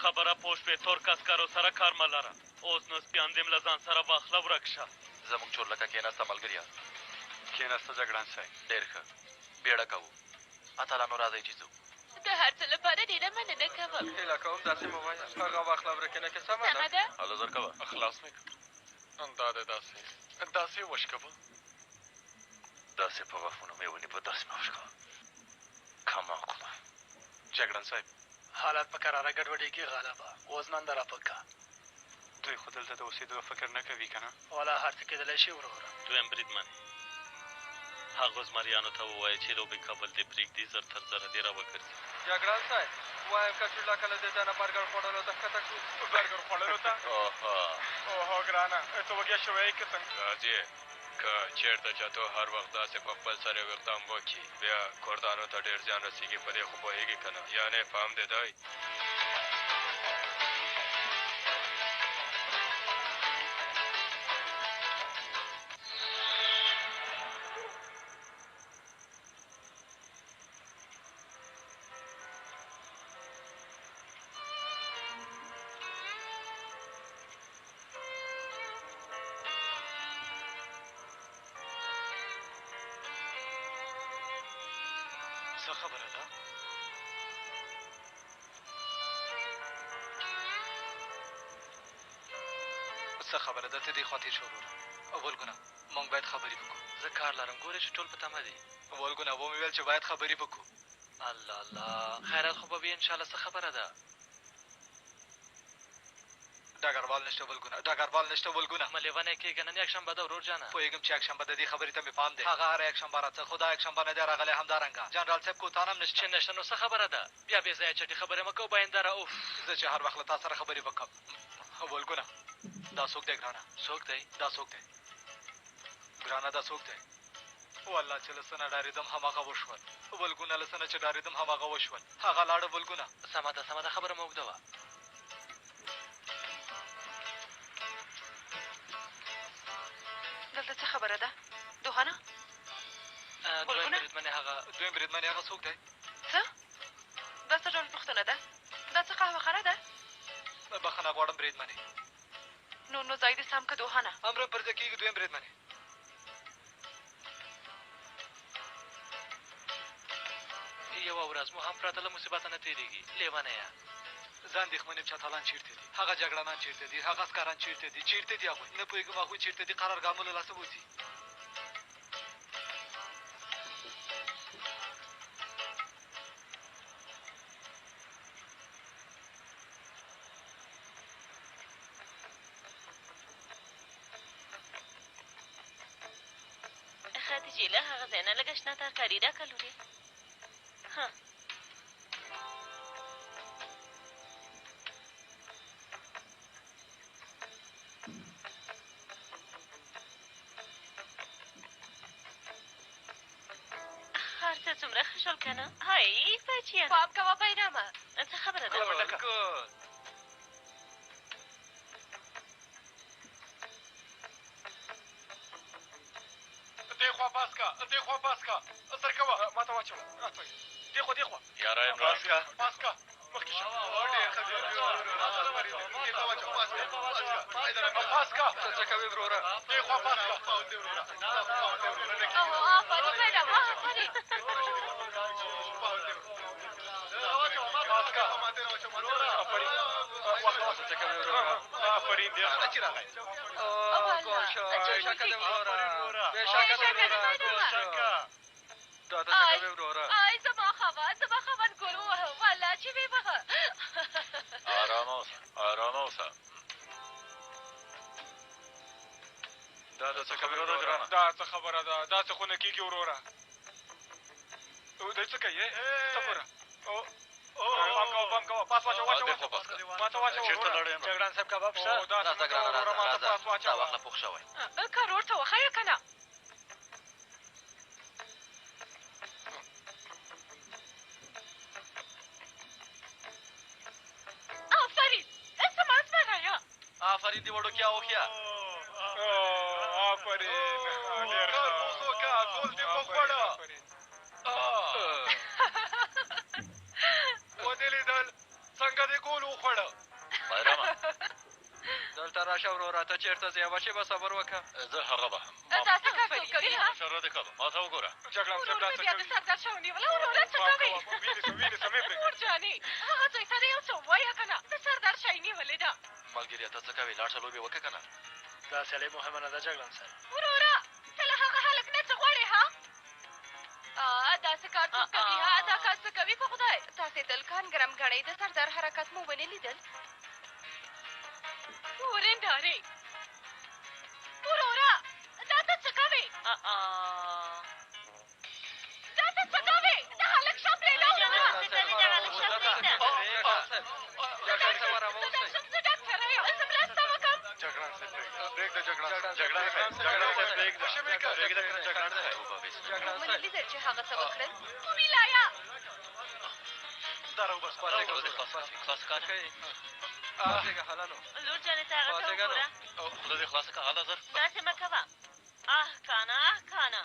خبره پوه شوې ترک عسکرو سره کار مه لره اوس نو سپیان دې له ځان سره واخله ورک شه زموږ چورلکه کېناسته ملګريه کېناسته جګړن صاحب ډېر ښه بیړه کوو اتلانو راځئ چې ځو د هر څه لپاره ډېره مننه کوم هیله کوم داسې مه وایه هغه واخله ورکېنه کې سمه سمه ده ده هلو زر کوه خلاص مې کړه دا ده داسې وشکوه داسې په غاښونو مې ونې په داسې مه وشکوه کم عقله جګړن صاحب حالات په کراره ګډوډېږي غالبه اوس نن را پکه دوی خو دلته د اوسېدلو فکر نه کوي که نه والا هر څه کېدلی شي وروره دویم بریدمن هغو زمریانو ته ووایه چې لوبې کابل دې پرېږدي زر تر زره دې را وګرځي جګړن صاحب وایم که چورلکه له دې ځای نه برګر خوړلو ته ښکته کړو برګر خوړلو ته اوهو ګرانه ته وږی شوی که څنګه راځې که چېرته چې ته هر وخت داسې په خپل سر یو اقدام وکړي بیا کردانو ته ډېر زیان رسېږي په دې خو پوهېږي که نه یعنې فهم دې دی څه خبره ده څه خبره ده ته دې خوا تېر شه وروره ولګونه موږ باید خبرې وکړو زه کار لرم ګورې چې ټول په تمه دي ولګونه ومې ویل چې باید خبرې وکړو الله الله خیرات خو به وي انشاءالله څه خبره ده ډګروال نشته ولګونه مه لیونی کېږه نن یکشنبه ده ورور جانه پوهېږم چې یکشنبه د دې خبرې ته مې پام دی هغه هره یکشنبه راڅه خو دا یکشنبه نه دی راغلی همدارنګه جنرال صاحب کوتان هم چې نشته نشته نو څه خبره ده بیا بې ځایه چټي خبرې مه کوو باینداره اوف زه چې هر وخت له تا سره خبرې وکړم ولګونه دا څوک دی ګرانه څوک دی دا څوک دی ګرانه دا څوک دی والله چې له څه نه ډارېدم هماغه وشول ولګونه له څه نه چې ډارېدم هماغه وشول هغه لاړه ولګونه سمه ده خبره مه اوږده وه دلته څه خبره ده دوهانه دویم بریدمنې هغه څوک دی څه دا څه ډول پوښتنه ده دا څه قهوه خانه ده بخښنه غواړم بریدمنې نو ځای دې سم که دوهانه امر پر ځای کېږي دویم بریدمنې یوه ورځ مو هم پرته له مصیبته نه تېرېږي لیونیه زه اندېښمن یم چې اتلان چېرته دي هغه جګړنان چېرته دي هغه عسکران چېرته دي هغوی نه پوهېږم هغوی چېرته دي قرارګاه مو له لاسه وځي خدیجې له هغه ځای نه لږه شنه ترکاري راکړه لورې هر څه څومره ښه شول که نه هی بچیانو پام کوه بیرامه څه خبره ده دې خوا پاس کا سر کوه ما ته واچوه دې خوا یاره یې پاس کا مخکې شه پاس کا څه کوې وروره دې خوا پاس کا آفرین بیرام آفرین پاس کا آفرین ډېر ښه راغی بېشکه دې وروره دا ته څه کوې وروره زما خاوند ګل ووهه والله چې ویې وهه ارامه اوسه دا څه کوې وروره ګرانه دا څه خبره ده داسې خو نه کېږي وروره دی څه کوې ته ګوره پام کوه پاس واچوه ما ته واچوه جګړن صاحب کباب شته راځه ګرانه راځه دا واخله پوخ شوی کار ورته وښیه که نه آفرین دې وړوکیا هوښیا آفرین ډېر ښه اوس وکړه ګول دې وخوړه ودې لیدل څنګه دې ګول وخوړه راشه وروره ته چېرته ځې بچې به صبر وکړه زه هغه به دا څه کار څوک کوي ها اشاره دې کوم ما ته وګوره جګړن صاحب دا څه بیا د کوي سردار شاه ونیوله وروره څه کوي وینې سمې پرېږده مور جانې هغه ځای ته دې یو څه ووایه که نه د سردار شاه یې نیولې ده ملګریا ته څه کوې لاړ شه لوبې وکړه که نه دا سیالي مهمه نه ده جګړن صاحب وروره ته له هغه هلک نه څه غواړې ها داسې کار څوک کوي ها دا کار څه کوي په خدای تاسې دلکان ګرم ګڼئ د سردار حرکت مو ونې لیدل ورېندارې وروره دا ته څه کوې دا ته څه کوې د هلک شا پرېږده زه ډاکټره یم زه مرسته وکړم جګړن صاحب پرېږده جګړن مونږ لیدل چې هغه څه وکړل ویلایا دا راوبس خلاص کار پاسېږه هلانو لور جانې ته هغه څه وګوره خوله دې خلاصه کړه هله زر داسې مه کوه کانه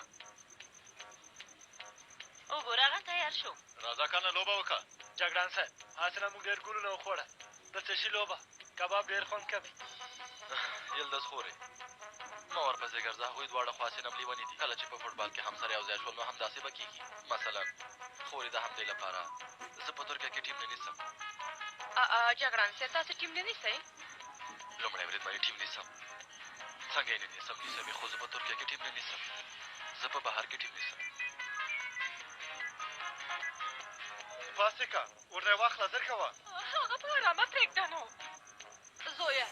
وګوره هغه تیار شو راځه که نه لوبه وکړه جګړن صاحب هسې نه موږ ډېر ګلونه وخوړه د څه شي لوبه کباب ډېر خوند کوي یلدز خورې مه ورپسې ګرځه هغوی دواړه خواصې نملې ونې دي کله چې په فوټبال کې هم سره یو ځای شول نو همداسې به کېږي مثلا خورې د همدې لپاره زه په ترکیه کې ټیم نه نیسم جګړن صاحب تاسې ټیم نه نیسئ لومړی بریدمنې ټیم نیسم څنګه یې نه نیسم یې خو زه په ترکیه کې ټیم نه نیسم زه په بهر کې ټیم نیسم پاسېکه ورته یې واخله زر کوه هغه په ارامه پرېږده نو زویه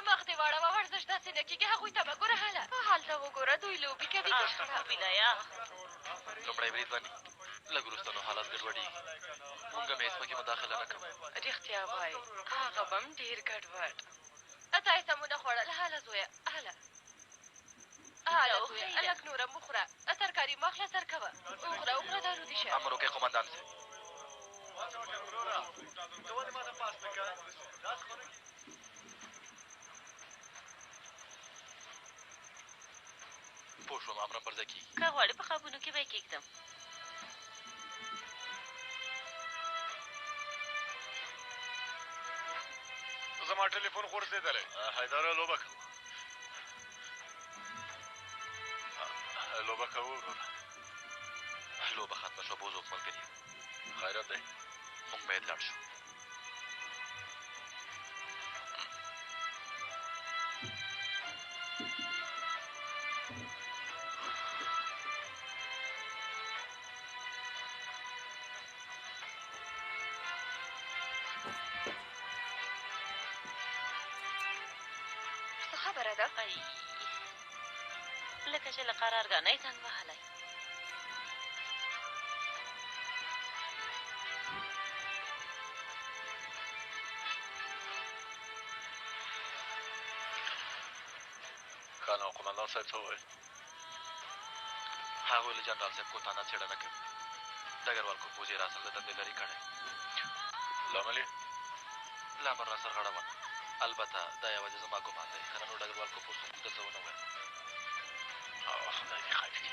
مخ دې واړوه ورزش داسې نه کېږي هغوی ته به ګوره هله هلته وګوره دوی لوبې کوي ویلایا لومړی بریدمنې لږ وروسته نو حالات ګډوډېږي مونږ هم هېڅ پکې مداخله نه کوو رښتیا وایي هغه به هم ډېر ګډوډ تا یې سمونه خوړل هله زویه هله زویه لږ نوره م وخوره ترکاري مه اخله سر کوه وخوره دا رودي شه امر وکړئ قمندان صاحب ته ولې ما ته پاس نه کوې پوه شوم امرم پر ځای کېږي که غواړې په خوابونو کې به یې کېږدم زما ټلیفون غورځېدلی حیدره لوبه کوو لوبه کوو وروره لوبه ختمه شوه بوزوک ملګري خیرات دی موږ باید لاړ شو څه خبره ده لکه چې له قرارګانۍ زنګ وهلی که نه قمندان صاحب څه وویل هغوی له جنرال صاحب کوتانه څېړنه کوي ډګروال کوپوز یې راسل د دندې لرې کړی لامل یې لامل را سرغړونه البته دا یوازې زما ګمان دی که نه نو ډګروال کوپوز خو موږ ته څه ونه ویل خدای دې خیر کړي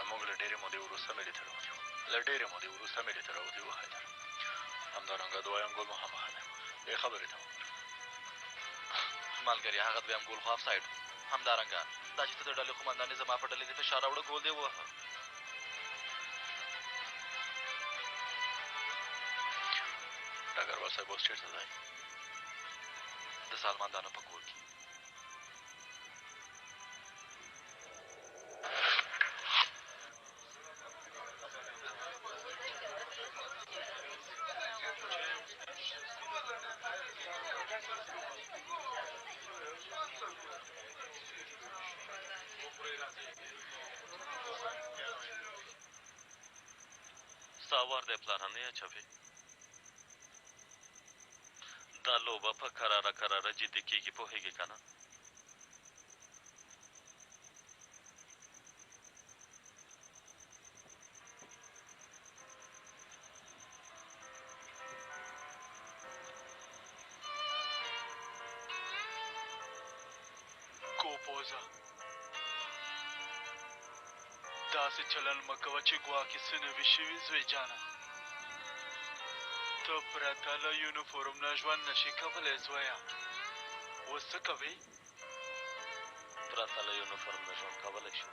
موږ له ډېرې مودې وروسته مېلې ته راوتي وو حیدر همدارنګه دویم ګول مو هماغه دی دې خبرې ته وګوره ملګري هغه دویم ګول خو افساید و همدارنګه دا چې ته د ډلې قمندانې زما په ډلې دې فشار راوړه ګول دې ووهه ډګروال صاحب اوس چېرته دی د سالمندانو په کور کې ستا وار دی پلاره نه یې اچوې دا لوبه په کراره جدي کېږي پوهېږې که نه کوپوزه داسې چلن مه کوه چې ګواکې څه نوي شوي زوی جانه ته پرته له یونیفورم نه ژوند نشي کولی زویه اوس څه کوئ؟ پرته له یونیفورم نه ژوند کولی شو.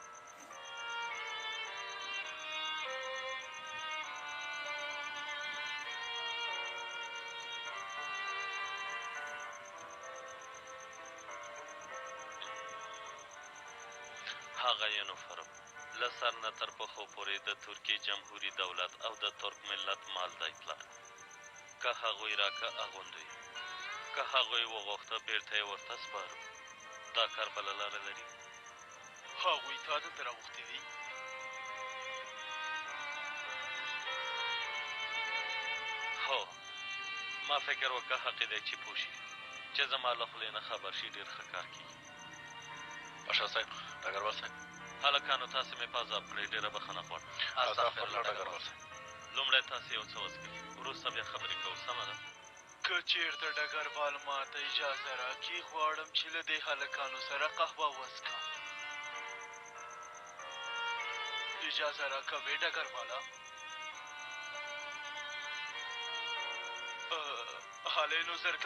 هغه یونیفورم له سر نه تر پښو پورې د ترکیې جمهوري دولت او د ترک ملت مال دی پلار. که هغوی راکه اغوندوي، که هغوی وغوښته بیرته یې ورته سپارو. دا کار بله لاره لري؟ هغوی تا دلته راغوښتي دي؟ هو، ما فکر وکړه حقې دی چې پوه شي چې زما له خولې نه خبر شي، ډېر ښه کار کېږي. پاشا صاحب، ډګروال صاحب، هلکانو تاسې مې په عذاب کړئ، ډېره بخښنه غواړم. استغفرالله ډګروال صاحب. لومړی تاسې یو څه وڅښئ، وروسته بیا خبرې کوو، سمه ده؟ که چېرته ډګروال ما ته اجازه راکړي، غواړم چې له دې هلکانو سره قهوه وڅښم. اجازه راکوې ډګرواله؟ هلئ نو زر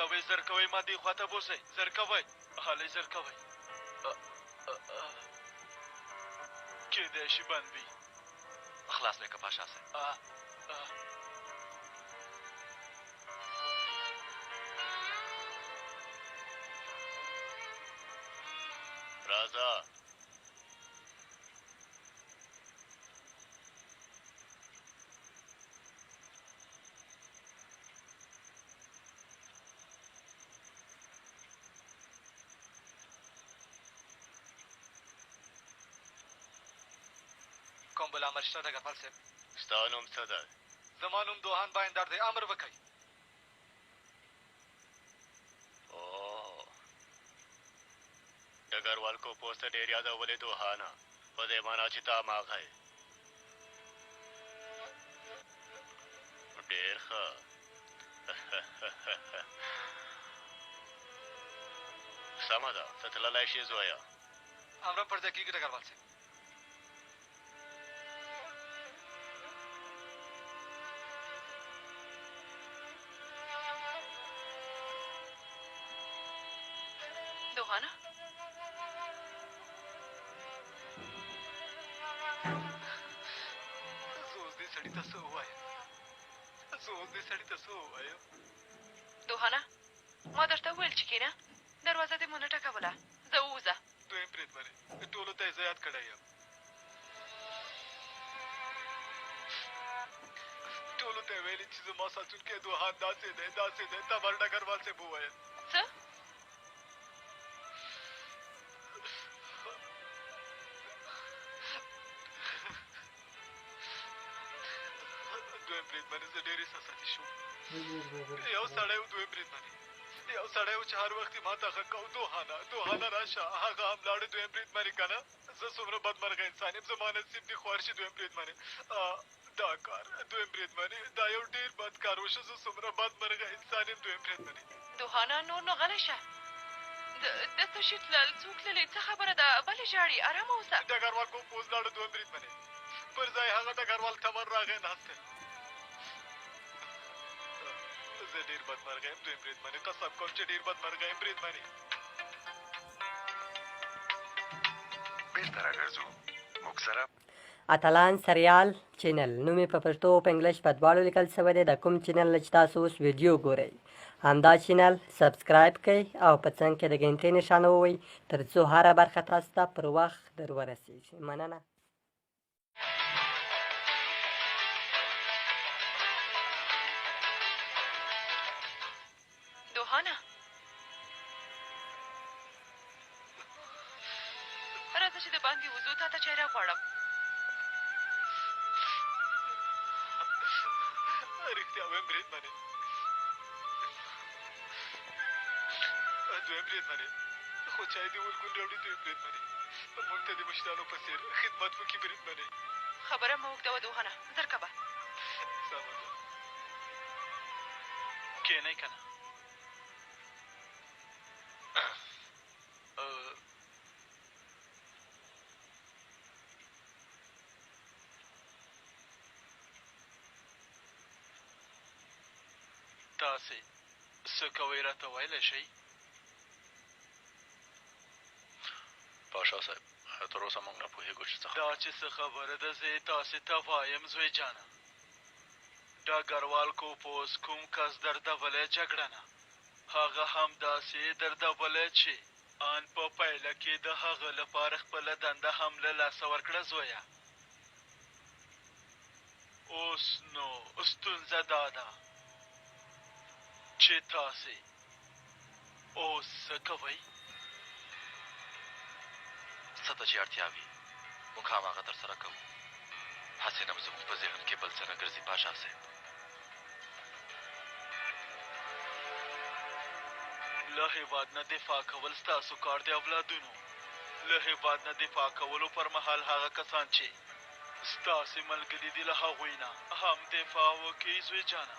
کوئ ما دې خواته بوځئ، زر کوئ، هلئ زر کوئ. کېدای شي بند وي. خلاص دی که پاشا صاحب. راځه. کوم بل امر شته ډګروال صاحب؟ ستا نوم څه ده؟ زما نوم دوهان بایندار دی، امر وکئ. ډګروال کو پوسته ډېر یادولې دوهانه، په دې معنا چې تا ماغه یې. ډېر ښه. سمه ده، ته تللی شې زویه. امر پر ځای کېږي ډګروال صاحب. دوهانه زه اوس دې سړي ته څه ووایم؟ دوهانه ما درته وویل چې کېنه، دروازه دې مو نه ټکوله، زه ووځه. دویم بریدمنې، ټولو ته یې زه یاد کړی یم. ټولو ته یې ویلي چې زما ساتونکی دوهان داسې دی تبر ډګروال صاحب وویل. څه؟ دویم بریدمنې، زه ډېر احساساتي شوم. یو سړی و دویم بریدمنې، یو سړی و چې هر وخت یې ما ته غږ کوو، دوهانه راشه. هغه هم لاړې دویم بریدمنې که نه. زه څومره بدمرغه انسان یم، زما نصیب دې خوار شي دویم بریدمنې. دا کار دویم بریدمنې، دا یو ډېر بد کار وشو. زه څومره بدمرغه انسان یم دویم بریدمنې. دوهانه نور نو غلی شه. د څه شي تلل، څوک تللی، څه خبره ده؟ بلې ژاړي، ارامه اوسه. ډګروال کوم پوز لاړه دویم بریدمنې، پر ځای هغه ډګروال تمر راغی ناست دی. زه ډېر بدمرغه یم دویم بریدمنې، قسم کوم چې ډېر بدمرغه یم بریدمنې. بېرته راګرځو موږ سره. اتلان سریال چینل نوم یې په پښتو او په انګلیش په دواړو لیکل شوی دی. د کوم چینل نه چې تاسو اوس ویډیو ګورئ همدا چینل سبسکرایب کړئ او په څنګ کې د ګنټۍ نښان ووهئ تر څو هره برخه تاسو ته پر وخت در ورسېږي. مننه. دوهانه راځه چې د باندې وځو، تا ته چای راغواړم. رښتیا وایم بریدمنې، دویم بریدمنې، خو چای دې ولګون راوړي دویم بریدمنې. موږ ته د مشرانو په څېر خدمت وکړي بریدمنې. خبره مه اوږدوه دوهانه، زر کوه. سمه ده، کښېنئ که نه؟ تاسې څه کوئ راته ویلی شئ؟ پاشا صاحب تر اوسه موږ نه پوهېږو چې څه دا چې څه خبره ده زه یې تاسې ته وایم زوی جانه ډګروال کوپوس کوم کس دردولی جګړه نه هغه همداسې دردولی چې ان په پیله کې د هغه لپاره خپله دنده هم له لاسه ورکړه زویه اوس نو ستونزه دا ده چې تاسې اوس څه کوئ څه ته چې اړتیا وي موږ هماغه ترسره کوو هسې نه زموږ په ذهن کې بل څه نه ګرځي پاشا صاحب له هېواد نه دفاع کول ستاسو کار دی اولادونو له هېواد نه دفاع کولو پر مهال هغه کسان چې ستاسې ملګري دي له هغوی نه هم دفاع وکړئ زوی جانه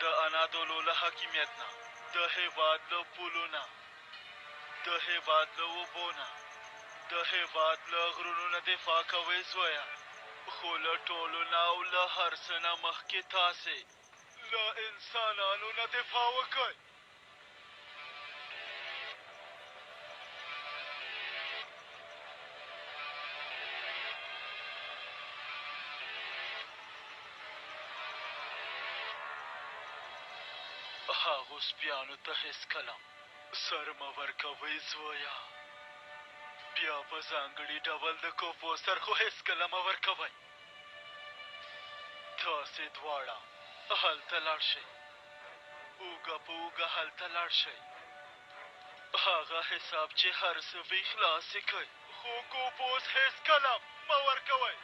د انادولو له حاکمیت نه د هېواد له پولو نه د هېواد له اوبو نه د هېواد له غرونو نه دفاع کوئ زویه خو له ټولو نه او له هر څه نه مخکې تاسې له انسانانو نه دفاع وکئ هغو سپیانو ته هېڅکله سر مه ورکوئ زویه بیا په ځانګړي ډول د کوپو سر خو هېڅکله مه ورکوئ تاسې دواړه هلته لاړ شئ اوږه په اوږه هلته لاړ شئ هغه حساب چې هر څه وي خلاص یې کوئ خو کوپوس هېڅکله مه ورکوئ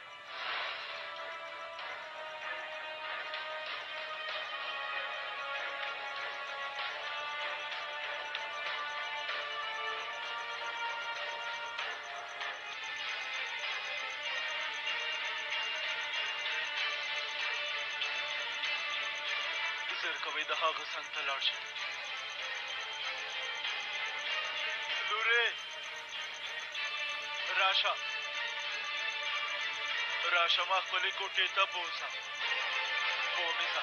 زر کوئ د هغه څنګ ته لاړ شئ لورې راشه ما خپلې کوټې ته بوځه بومې ځه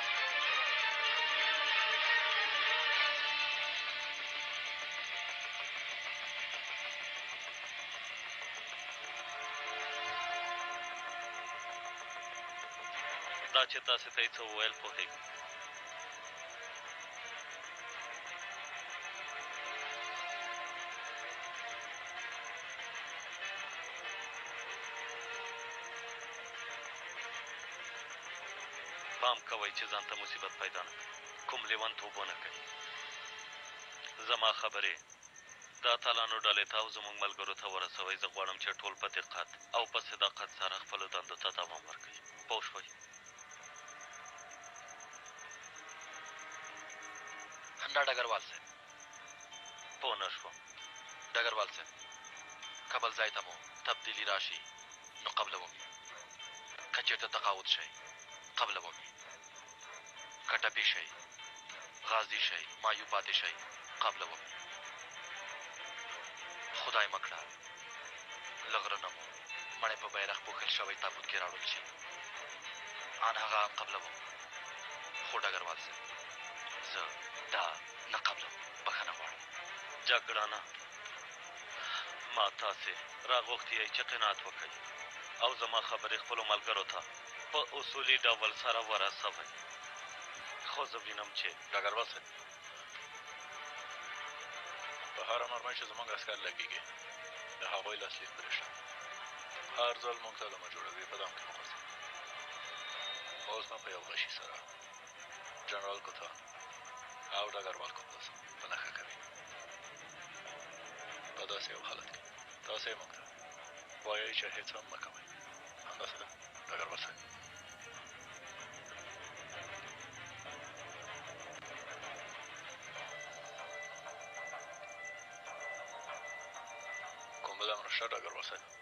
دا چې تاسې ته یې څه وویل پوهېږم پام کوئ چې ځان ته مصیبت پیدا نه کړي کوم لیونتوب ونه کوي زما خبرې د اتلانو ډلې ته او زموږ ملګرو ته ورسوئ زه غواړم چې ټول په دقت او په صداقت سره خپلو دندو ته دوام ورکوي پوه شوئ نه ډګروال صاحب پوه نه شوم ډګروال صاحب که بل ځای ته مو تبدیلي راشي نو قبلوم یې که چېرته تقاعد شئ قبلوم یې که ټپي شئ غازي شئ مایو پاتې شئ قبلوم یې خدای مه کړه له غره نه مو مړی په بیرغ پوښل شوی تابوت کې راوړل شي ان هغه هم قبلوم خو ډګروال صاحب زه دا نه قبلوم بخښنه غواړم جګړانه ما تاسې راغوښتي یئ چې قناعت وکړئ او زما خبرې خپلو ملګرو ته په اصولي ډول سره ورسوئ خو زه وینم چې ډګروال صاحب په هره مرمۍ چې زموږ عسکر لګېږي د هغوی لاسلیک پرې شته هر ځل موږ ته لمه جوړوي په دام کې وغورځوي اوس ما په یو غشي سره جنرال کوتان او ډګروال کوپوس په نښه کوي په داسې یو حالت کې تاسې موږ ته وایئ چې هېڅ هم مه کوئ همداسې ده ډګروال صاحب کوم بل امر شته ډګروال صاحب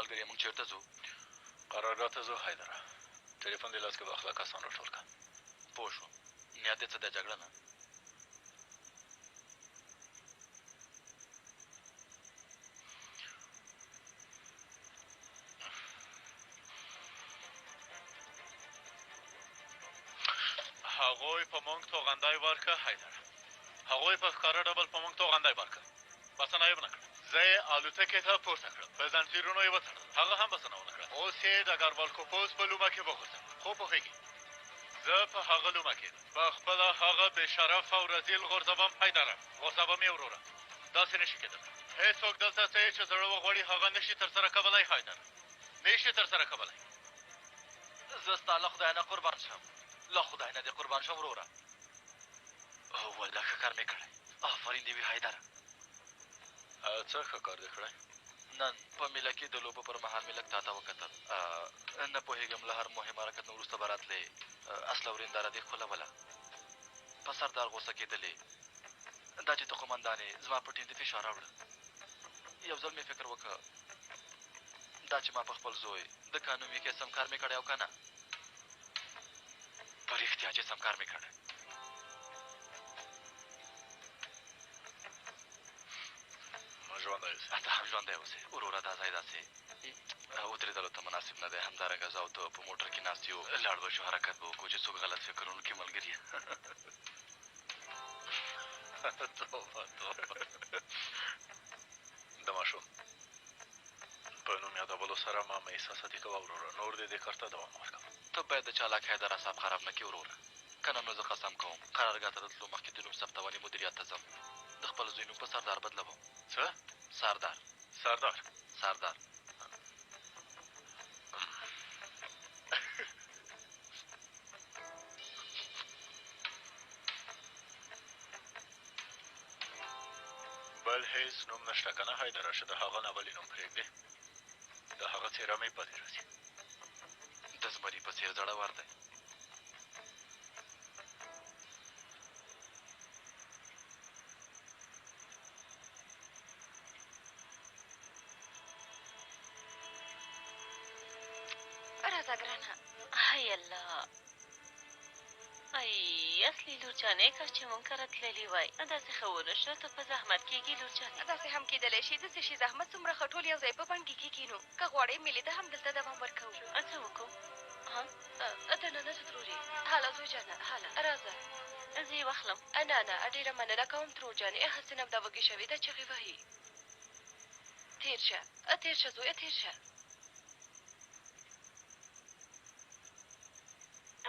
ملګری موږ چېرته ځو؟ قرارګاه ته ځو حیدره. ټلیفون دې لاس کې به اخلاق کسان راټول کړه. پوه شوم. نیت دې څه دی جګړه نه؟ هغوی په موږ توغندی ورکړه حیدره. هغوی په ښکاره ډول په موږ توغندی ورکړه. بسنه یې ونه کړه. زه یې الوتکې ته پورته کړم. په زنځیرونو یې وتړل. هغه هم بسنه ونه کړه. اوس یې ډګروال کوپوز په لومه کې وغورځوه. خو پوهېږي زه په هغه لومه کې په خپله هغه بې شرف او رذیل غورځوم حیدره. غورځوم یې وروره. داسې نه شي کېدلی. هېڅوک دلته څه چې زړه وغواړي هغه نه شي ترسره کولی حیدره. نه شي ترسره کولی. زه ستا له خدای نه قربان شم. له خدای نه دې قربان شم وروره. والله ښه کار مې کړی. آفرین دې وي حیدره. څه ښه کار دې کړی؟ نن په میله کې د لوبو پر مهال مې لږ تا ته وکتل. نه پوهېږم له هر مهم حرکت نه وروسته به راتلې. اصله ورېنداره دې ښکلوله. په سردار غوسه کېدلې. دا چې ته قومندانې زما په ټیم دې فشار راوړه. یو ځل مې فکر وکړه دا چې ما په خپل زوی د قانوني کې سمکار مې کړی او که نه. په رښتیا چې سمکار مې کړی. ژوندی اوسې. ته هم ژوندی اوسې. وروره دا ځای داسې ودرېدلو ته مناسب نه دی. همدارنګه زه او ته په موټر کې ناست یو. لاړ به شو حرکت به وکړو چې څوک غلط فکرونو کې ملګري. توبه توبه. د ماشوم په نوم یادولو سره ما مې احساساتي کوه وروره. نور دې دې کار ته دوام ورکوه. ته باید د چالاک حیدر اعصاب خراب نه کړې وروره. که نه نو زه قسم کوم قرارګاه ته د تلو مخکې د نوم ثبتونې مدیریت ته ځم. د خپل زوی نوم په سردار بدلوم. څه؟ سردار. سردار. سردار. بل هېڅ نوم نشته که نه حیدره چې د هغه نه بلې نوم پرېږدې؟ د هغه څېره مې پدې راځي. د زمري په څېر زړور دی. راځه ګرانه. هی الله. ای اصلي لورجانې کاش چې مونږ کره تللي وای. داسې ښه ونه شوه ته په زحمت کېږي لورجانې. داسې هم کېدلی شي داسې شي زحمت څومره ښه ټول یو ځای په بڼ کې کېږینو. که غواړې مېلې ته هم دلته دوام ورکوو. څه وکړو؟ دننه ترورې. هله زوی جانه هله راځه. زه یې واخلم. نه ډېره مننه کوم ترور جانې. هسې نه همدا وږې شوې ده چغې وهي. تېر شه زویه تېر شه.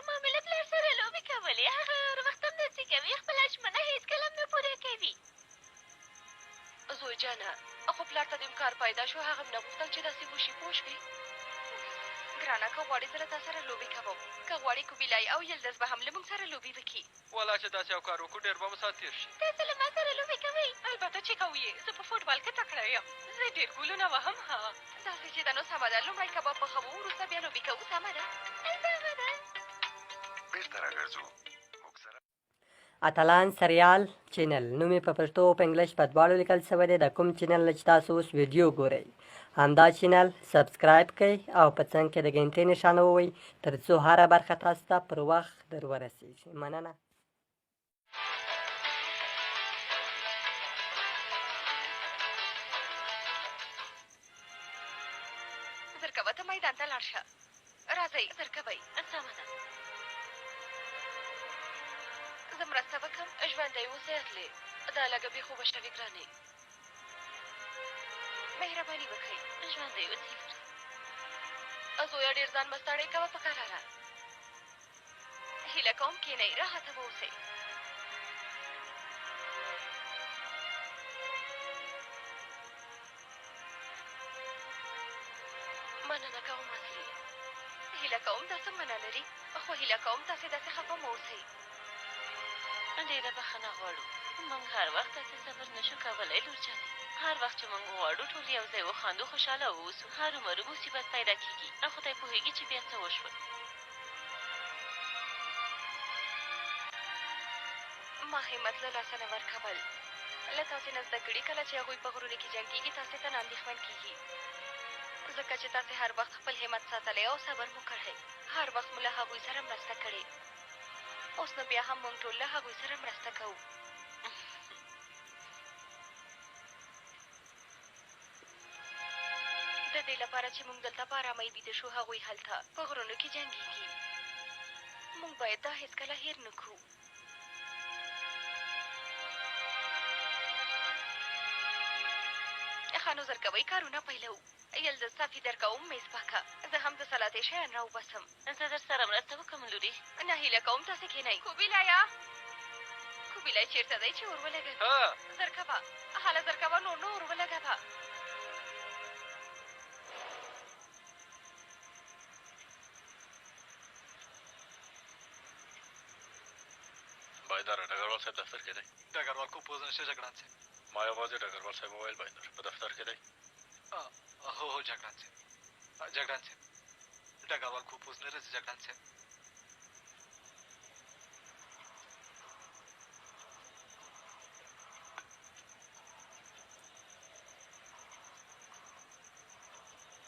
ما مې له پلار سره لوبې کولې. هغه هر وخت هم داسې کوي. خپله ژمنه هېڅکله هم نه پوره کوي. زوی جانه خو پلار ته د امکار پیدا شو. هغه مې نه غوښتل چې داسې وشي. پوه شوې ګرانه؟ که غواړې زه له تا سره لوبې کوم. که غواړې کوبیلای او یلدز به هم له موږ سره لوبې وکړي. والله چې داسې یو کار وکړو ډېر به مو ساعت تېر شي. تاسو له ما سره لوبې کوئ؟ البته چې کوو یې. زه په فوټبال کې تکړه یم. زه ډېر ګولونه وهم. داسې چې ده نو سمه ده. لومړی کباب پخوو وروسته بیا لوبې کوو. سمه ده. بیرته راګرځو. موږ سره اتلان سریال چینل نوم یې په پښتو او په انګلیش په دواړو لیکل سوی دی. د کوم چینل نه چې تاسو اوس ویډیو ګورئ همدا چینل سبسکرایب کړئ او په څنګ کې د ګنټۍ نښان ووهئ تر څو هره برخه تاسو ته پر وخت در ورسېږي. مننه. زرکوه ته میدان ته لاړ شه. راځئ زرکوئ. سمه ده. زه مرسته وکړم. ژوندی اوسئ اصلې. دا لږه بې خوبه شوې ګرانې. مهرباني وکړئ. ژوندی اوسئ. زویه ډېر ځان مه ستړی کوه په کراره. هیله کوم کښېنئ. راحته به اوسئ. مننه کوم اصلي. هیله کوم دا څه منع لري. خو هیله کوم تاسې داسې خفه مه اوسئ. ډېره بښنه غواړو. موږ هر وخت داسې صبر نشو کولی لورجانې. هر وخت چې موږ غواړو ټول یو ځای وخاندو خوشحاله واوسو. هرومرو مصیبت پیدا کېږي او خدای پوهېږي چې بیا څه وشول. ما همت له لاسه نه ورکول. له تاسې نه زده کړي کله چې هغوی په غرونو کې جنګېږي تاسې ته نه اندېښمن کېږي. ځکه چې تاسې هر وخت خپل همت ساتلی او صبر مو کړی. هر وخت مو له هغوی سره مرسته کړې. اوس نو بیا هم موږ ټول له هغوی سره مرسته کوو. د دې لپاره چې موږ دلته په ارامۍ بیده شو، هغوی هلته په غرونو کې جنګېږي. موږ باید دا هېڅکله هېر نه کړو. ښه نو زر کوئ کارونه پیلوو. یل زه صافي درکوم میز پاکه. زه هم د سلاتې شیان راوباسم. زه در سره مرسته وکړم لورې. نه هیله کوم تاسې کښېنئ. کوبیلایا کوبیلای چېرته دی چې اور ولګوي؟ زرکبه هله زرکبه نور نو اور ولګوه. بایداره ډګروال صاحب دفتر کې دی. ډګروال کو پوز نشته جګړن صاحب. ما یوازې ډګروال صاحب وویل بایدار په دفتر کې دی. هو جګړن صاحب. جګړن صاحب ډګروال کو پوز نه راځي جګړن صاحب.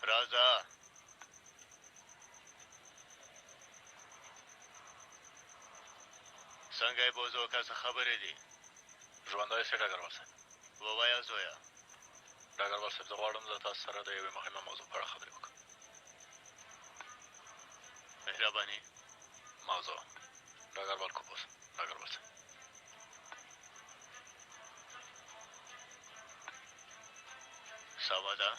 راځه. څنګه یې بوزوکه څه خبرې دي؟ ژوندی سې ډګروال صاحب. ووایه زویه. ډګروال صاحب زه غواړم له تاسو سره د یوې مهمه موضوع په اړه خبرې وکړم. مهرباني. موضوع ډګروال کوپوس. ډګروال صاحب سمه ده.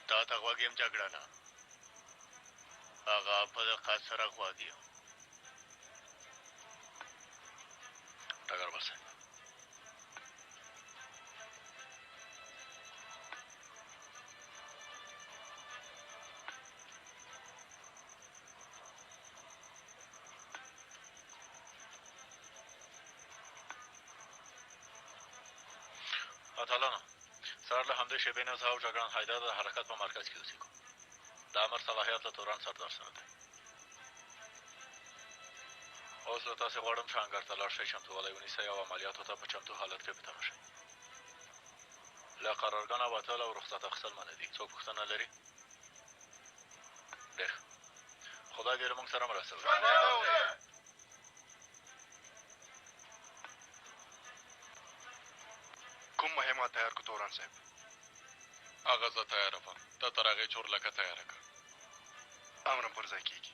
تا ته غوږ یم جګړنه. هغه په دقت سره غوږ یم. ډګروال صاحب اتلانو سهار له همدې شېبې نه زه او جګړن حیدر د حرکت په مرکز کې اوسېږو. د امر صلاحیت له تورن سردار سره دی. اوس له تاسې غواړم چې انګړ ته لاړ شئ، چمتووالی ونیسئ او عملیاتو ته په چمتو حالت کې بتمه شئ. له قرارګاه وتل او رخصت اخیستل منع دي. څوک پوښتنه لري؟ ډېر خدای دې له موږ سره مرسته وکړي. کوم مهمات تیار کو توران صاحب؟ هغه زه تیاره وم. ته تر هغې چورلکه تیاره کړه. امرم پر ځای کېږي.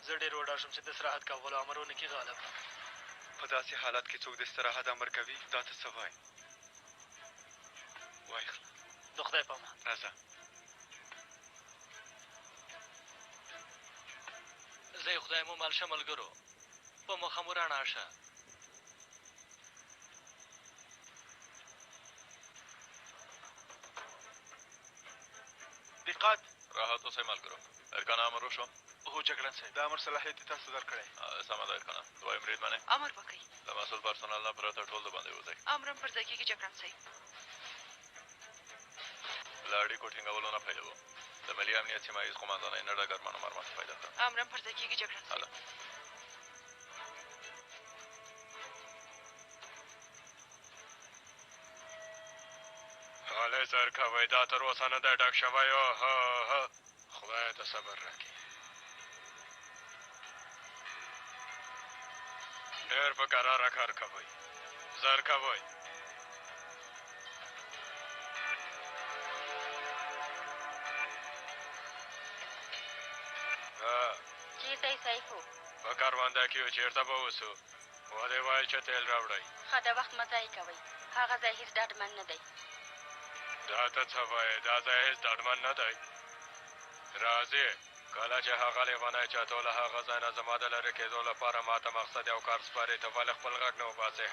زه ډېر وډار شوم چې د استراحت کولو امر ونه کړي غالب. په داسې حالت کې څوک د استراحت امر کوي؟ دا ته څه وایي؟ وایي خله. د خدای په امان. راځه. زه یې خدای مو مال شه ملګرو. په مخه مو رڼا شه. دقت. راحت اوسئ ملګرو. ارکانه امر وشو؟ هو جګړن صاحب د امر صلاحیت تاسو درکړی. سمه ده ارکانه. دویم بریدمنې امر وکړئ. د مسؤل پرسونل نه پرته ټول د باندې وځئ. امرم پر ځای کېږي جګړن صاحب. له اړیکو ټینګولو نه پیلوو. د ملي امنیت سیمه ییز قمندانۍ نه ډګرمنو معلومات پیدا کړم. امرم پر ځای کېږي جګړن صاحب. غلی زر کوئ. دا تر اوسه نه دی ډک شوی. خدای ته صبر راکړي. ډېر په کراره کار کوئ. زر کوئ. چېرته یې صیفو؟ په کرونده کې یو چېرته به اوسو. ولې وایي چې تیل راوړئ؟ ښه د وخت مه ضایع کوئ. هغه ځای هېڅ ډاډمن نه دی. دا ته څه وایې؟ دا ځای هېڅ ډاډمن نه دی. راځې کله چې هغه لیونی چتو له هغه ځای نه زما د لرې کېدو لپاره ما ته مقصد یو کار سپاري، ته ولې خپل غږ نه وباسې؟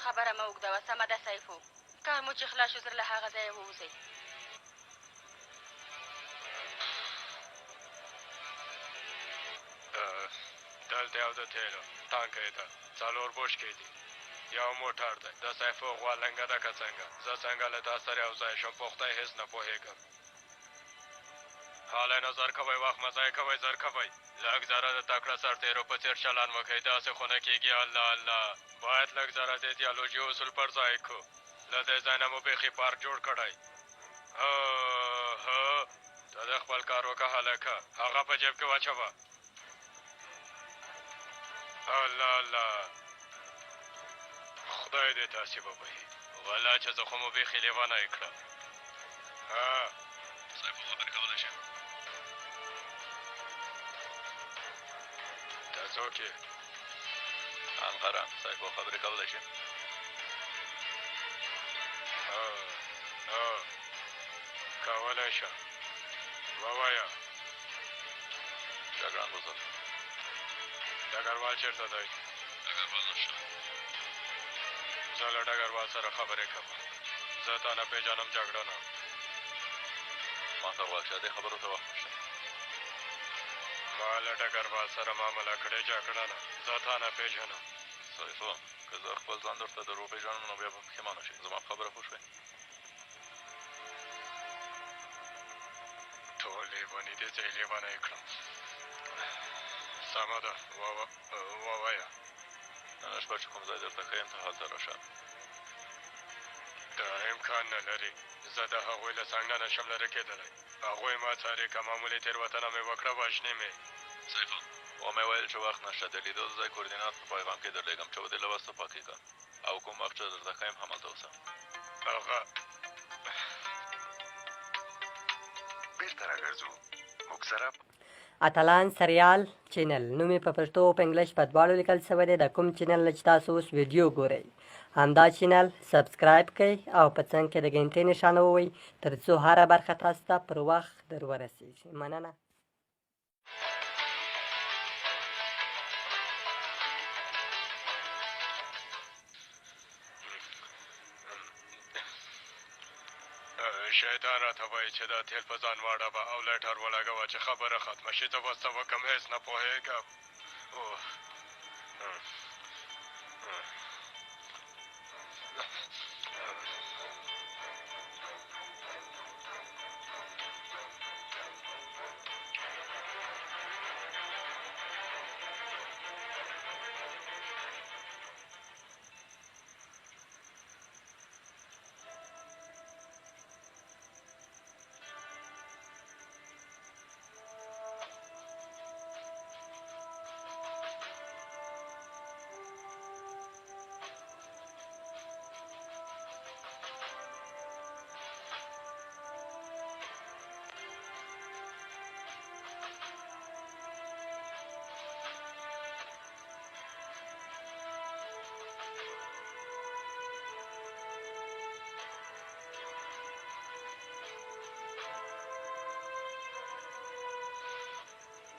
خبره مه اوږدوه. سمه ده صیفو. کار مو چې خلاص شو زر له هغه ځایه ووځئ. دلته یو د تیلو ټانکی ده. 4 بوشکې دي. یو موټر دی. د صیفو غوا لنګه ده که څنګه؟ زه څنګه له تا سره یو ځای شم؟ پخته هېڅ نه پوهېږم. حالی نظر کوئ وخت مه ضایع کوئ زر کوئ لږ ذره د تکړه سرتېرو په څېر چلن وکئ داسې خو نه کېږي الله الله باید لږ ذره د ایدیالوژي اصول پر ځای کړو له دې ځای نه مو بیخي پارک جوړ کړی ته د خپل کار وکړه هلکه هغه په جیب کې واچوه الله الله خدای دې تاسې وبخي والله چې زه خو مو بیخي لیونی کړم صاحب خو خبرې کولی شم ته څوک یې انقره صاحب خو خبرې کولی شم کولی شم ووایه جګړن بزرګ ډګروال چېرته دی ډګروال نشته زه له ډګروال سره خبرې کوم زه تا نه پېژنم جګړنه ما ته ووایه چې دې خبرو ته وخت نشته ما له ډګروال سره معامله کړې جګړنه زه تا نه پېژنم صحیح که زه خپل ځان درته در وپېژنم نو بیا به پښېمانه شئ زما په خبره پوه شوې ټول لیوني دې زه یې لیونی کړم سمه ده ووایه نن شپه چې کوم ځای درته ښیم ته هلته راشه دا امکان نه لري زه د هغوی له څنګ نه نشم لرې کېدلی هغوی ما څاري که معمولي تېروتنه مې وکړه وژني مې صحیح ومې ویل چې وخت نشته د لیدو د ځای کوردینات په پیغام کې درلېږم چې ودې له وسته پاکې کړه او کوم وخت چې درته ښیم همالته اوسه هغه بېرته راګرځو موږ سره اتلان سریال چینل نوم یې په پښتو او په انګلیش په دواړو لیکل سوی دی د کوم چینل نه چې تاسو اوس ویډیو ګورئ همدا چینل سبسکرایب کړئ او په څنګ کې د ګنټۍ نښان ووهئ تر څو هره برخه تاسو ته پر وخت در ورسیږي مننه شیطان راته وایي چې دا تیل په ځان واړوه او لایټر ولګوه چې خبره ختمه شي زه به څه وکړم هېڅ نه پوهېږم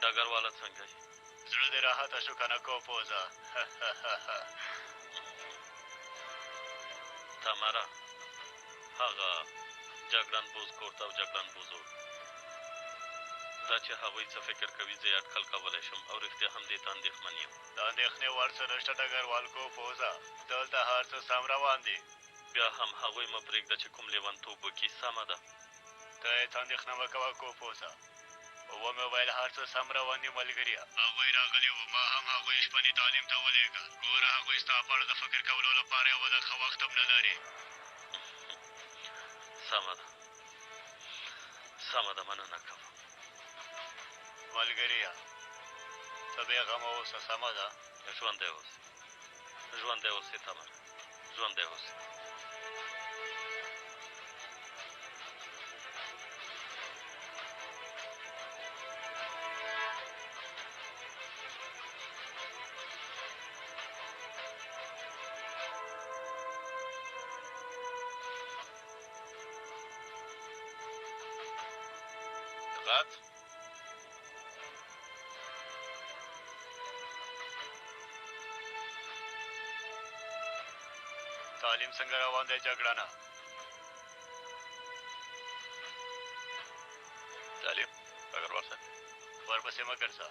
ډګرواله څنګه یې زړه دې راحته شو که نه کوپوزه تمره هغه جګړن بوز کورت او جګړن بوزور دا چې هغوی څه فکر کوي زه یې اټکل کولی شم او رښتیا هم دې ته اندېښمن یم د اندېښنې وړ څه نشته ډګروال کوپوزه دلته هر څه سم روان دي بیا هم هغوی مه پرېږده چې کوم لیونتوب وکړي سمه ده ته هېڅ اندېښنه مه کوه کوپوزه ومې ویل هر څه سم روان دي ملګريه هغوی راغلي وو ما هم هغوی شپني تعلیم ته ولېږه ګوره هغوی ستا په اړه د فکر کولو لپاره یو لږ ښه وخت هم نه لري سمه ده سمه ده مننه کوم ملګريه ته بېغمه اوسه سمه ده ژوندی اوسې ژوندی اوسې تمره ژوندی اوسې غت تعلیم څنګه روان دی جګړنه تعلیم ډګروال صاحب ورپسې مه ګرځه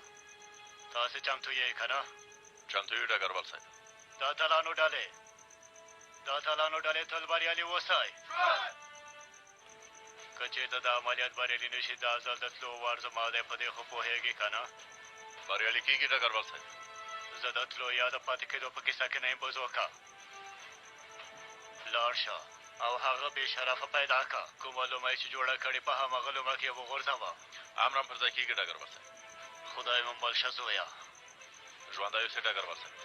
تاسې چمتو یې که نه چمتو یو ډګروال صاحب دا اتلانو ډلې تل بریالي اوسئ که چېرته د عملیات بریالي نه شي دا ځل د تلو وار زما دی په دې خو پوهېږې که نه بریالي کېږي ډګروال صاحب زه د تلو یا د پاتې کېدو په کیسه کې نه یم بوز وکړه لاړ شه او هغه بې شرفه پیدا که کومه لومړی چې جوړه کړې په هماغه لومړه کې یې وغورځوه امرم پر ځای کېږي ډګروال صاحب خدای مو مل شه زویه ژوندی اوسې ډګروال صاحب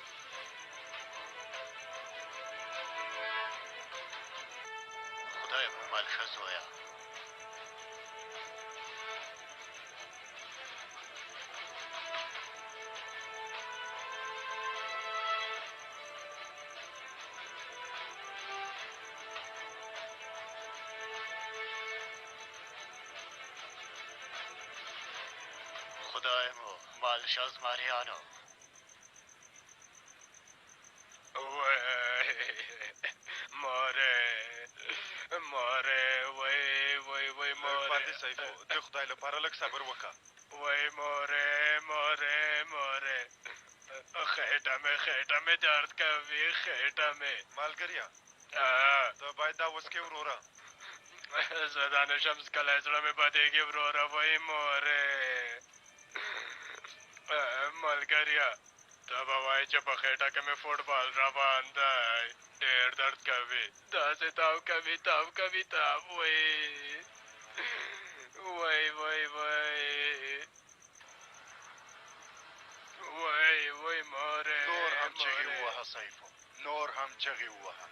خدای مو مل شه زویه خدای مو مال شه زمریانو وای پاندې سیفو د خدای لپاره لږ صبر وکړه وای مورې خېټه مې درد کوي خېټه مې مالګریا ته باید دا وسکې وروره زه دا نشم څکلی زړه مې بدېږي وروره وای مورې ملګریا ته به وایې چې په خېټه کې مې فوټبال روان دی ډېر درد کوي داسې تاو کوي وای مورې نور هم چغې ووهه سیفو نور هم چغې ووهه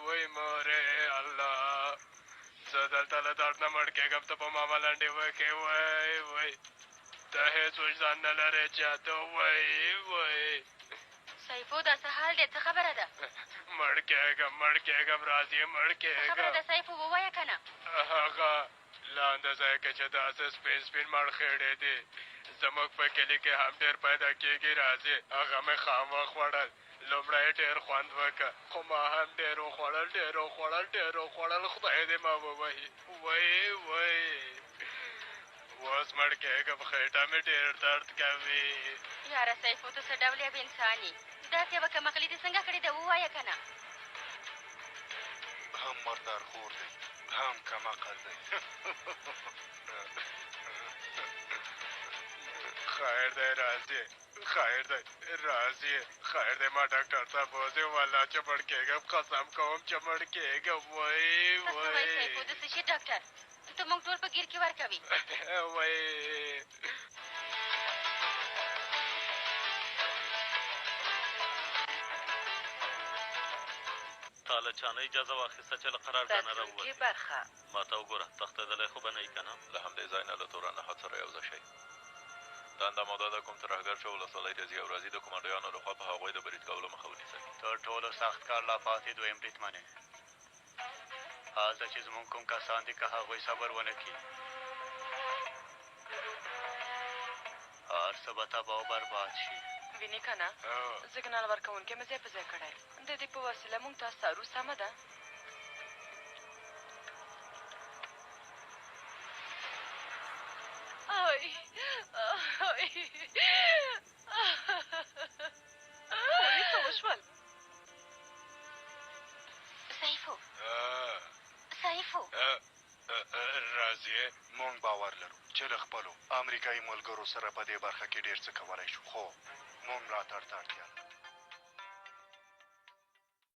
وای مورې الله زه دلته له درد نه مړ کېږم ته په ما ملنډې وکې وای ته هېڅ وجدان نه لرې چې ته وای سیفو دا څه حال دی څه خبره ده مړ کېږم راځي مړ کېږم خبره ده سیفو ووایه که نه هغه لاندې ځای کې چې داسې سپین مړ خېړې دي زموږ په کلي کې هم ډېر پیدا کېږي راځي هغه مې خام وخوړل لومړی ډېر خوند وکړه خو ما هم ډېر وخوړل خدای دې ما ووهي وای اوس مړ کېږم خېټه مې ډېر درد کوي یاره سیفو ته څه ډول یو انسان یې داسې یوه کمقلي دې څنګه کړې ده ووایه که نه هم مردار خور دی هم کمقل دی خیر دی راځي ما ډاکټر صاحب بوځي والله چې مړ کېږم قسم کوم چې مړ کېږم وای سیفو داسې شي ډاکټر ته موږ ټول په ګیر کې ورکوي وای تا له چا نه اجازه واخیسته چې له قرارګاه نه راووتې برخه ما ته وګوره تښتېدلی خو به نه یې که نه له همدې ځای نه له تورن نهاد سره یوځای شئ دنده موده ده کوم ترهګر چې ولسوالۍ ته ځي او راځي د کومنډیانو لخوا په هغوی د برید کولو مخه ونیسئ تر ټولو سخت کار لا پاتې دویم بریدمنې هلته چې زموږ کوم کسان دي که هغوی صبر ونه کړي هر څه به تباه او برباد شي وینې که نه سګنال ورکوونکی مې ځای په ځای کړی د دې په وسیله موږ ته څارو سمه ده څه وشول سیفو راځي مونږ باور لرو چې له خپلو امریکایي ملګرو سره په دې برخه کې ډېر څه کولی شو خو مونږ ملاتړ ته اړتیا لرو